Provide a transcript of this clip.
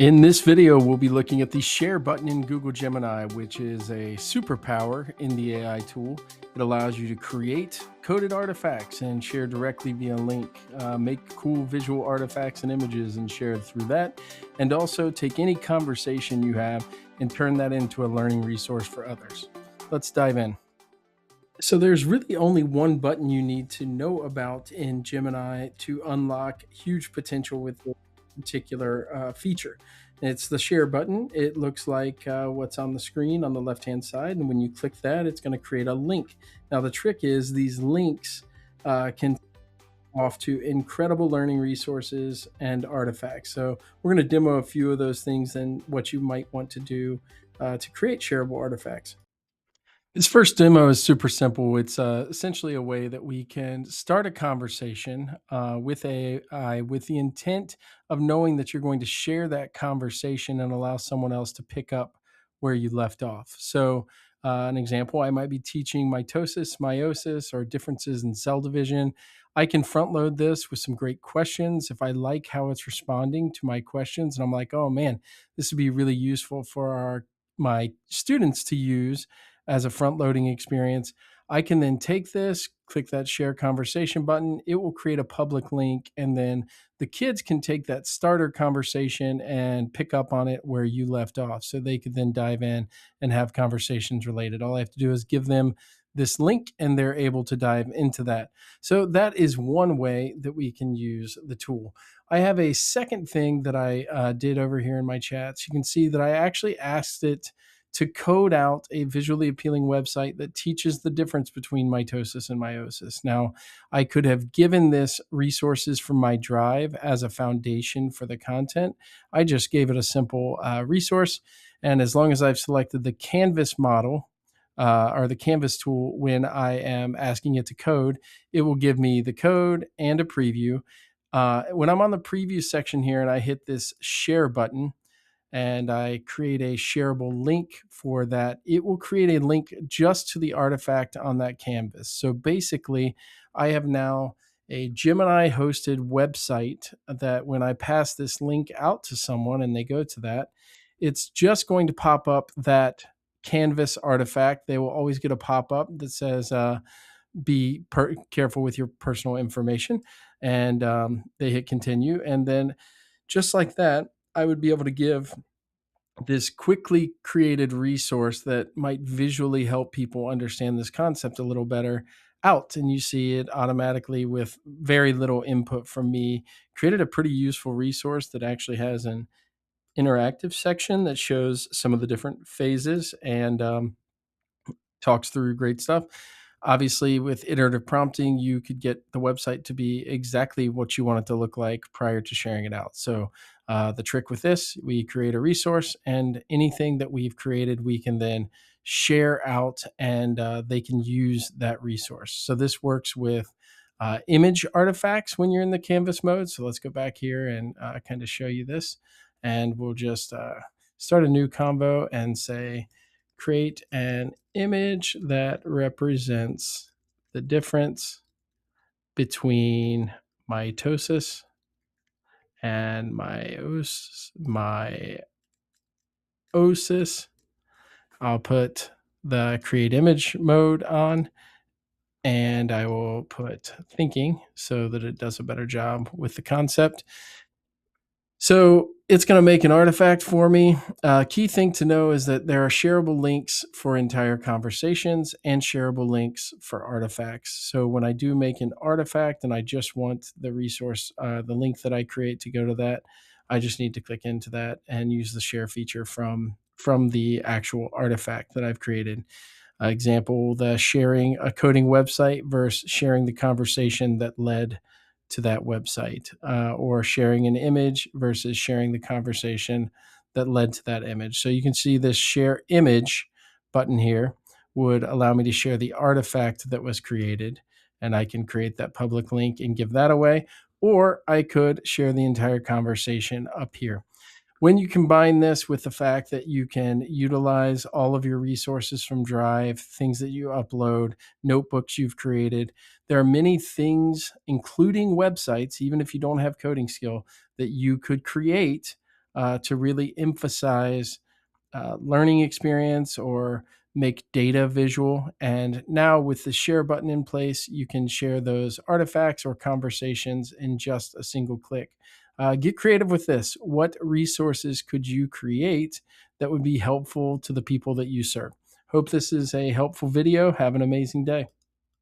In this video, we'll be looking at the share button in Google Gemini, which is a superpower in the AI tool. It allows you to create coded artifacts and share directly via link, make cool visual artifacts and images and share through that, and also take any conversation you have and turn that into a learning resource for others. Let's dive in. So there's really only one button you need to know about in Gemini to unlock huge potential with this particular feature. It's the share button. It looks like what's on the screen on the left-hand side, and when you click that, it's going to create a link. Now the trick is these links can off to incredible learning resources and artifacts. So we're going to demo a few of those things and what you might want to do to create shareable artifacts. This first demo is super simple. It's essentially a way that we can start a conversation with AI with the intent of knowing that you're going to share that conversation and allow someone else to pick up where you left off. So, an example, I might be teaching mitosis, meiosis, or differences in cell division. I can front load this with some great questions if I like how it's responding to my questions. And I'm like, oh man, this would be really useful for my students to use as a front loading experience. I can then take this, click that share conversation button. It will create a public link, and then the kids can take that starter conversation and pick up on it where you left off. So they could then dive in and have conversations related. All I have to do is give them this link and they're able to dive into that. So that is one way that we can use the tool. I have a second thing that I did over here in my chats. You can see that I actually asked it to code out a visually appealing website that teaches the difference between mitosis and meiosis. Now, I could have given this resources from my drive as a foundation for the content. I just gave it a simple resource. And as long as I've selected the Canvas model, or the Canvas tool, when I am asking it to code, it will give me the code and a preview. When I'm on the preview section here and I hit this share button, and I create a shareable link for that, it will create a link just to the artifact on that canvas. So basically, I have now a Gemini hosted website that when I pass this link out to someone and they go to that, it's just going to pop up that canvas artifact. They will always get a pop up that says, be careful with your personal information. And they hit continue. And then just like that, I would be able to give this quickly created resource that might visually help people understand this concept a little better out. And you see it automatically with very little input from me. Created a pretty useful resource that actually has an interactive section that shows some of the different phases and talks through great stuff. Obviously, with iterative prompting, you could get the website to be exactly what you want it to look like prior to sharing it out. So, the trick with this, we create a resource, and anything that we've created, we can then share out and they can use that resource. So, this works with image artifacts when you're in the Canvas mode. So, let's go back here and kind of show you this. And we'll just start a new convo and say, create an image that represents the difference between mitosis and meiosis. I'll put the create image mode on, and I will put thinking so that it does a better job with the concept. So it's going to make an artifact for me. Key thing to know is that there are shareable links for entire conversations and shareable links for artifacts. So when I do make an artifact and I just want the resource, the link that I create to go to that, I just need to click into that and use the share feature from the actual artifact that I've created. Example, the sharing a coding website versus sharing the conversation that led to that website, or sharing an image versus sharing the conversation that led to that image. So you can see this share image button here would allow me to share the artifact that was created, and I can create that public link and give that away, or I could share the entire conversation up here. When you combine this with the fact that you can utilize all of your resources from Drive, things that you upload, notebooks you've created, there are many things, including websites, even if you don't have coding skill, that you could create to really emphasize learning experience or make data visual. And now, with the share button in place, you can share those artifacts or conversations in just a single click. Get creative with this. What resources could you create that would be helpful to the people that you serve? Hope this is a helpful video. Have an amazing day.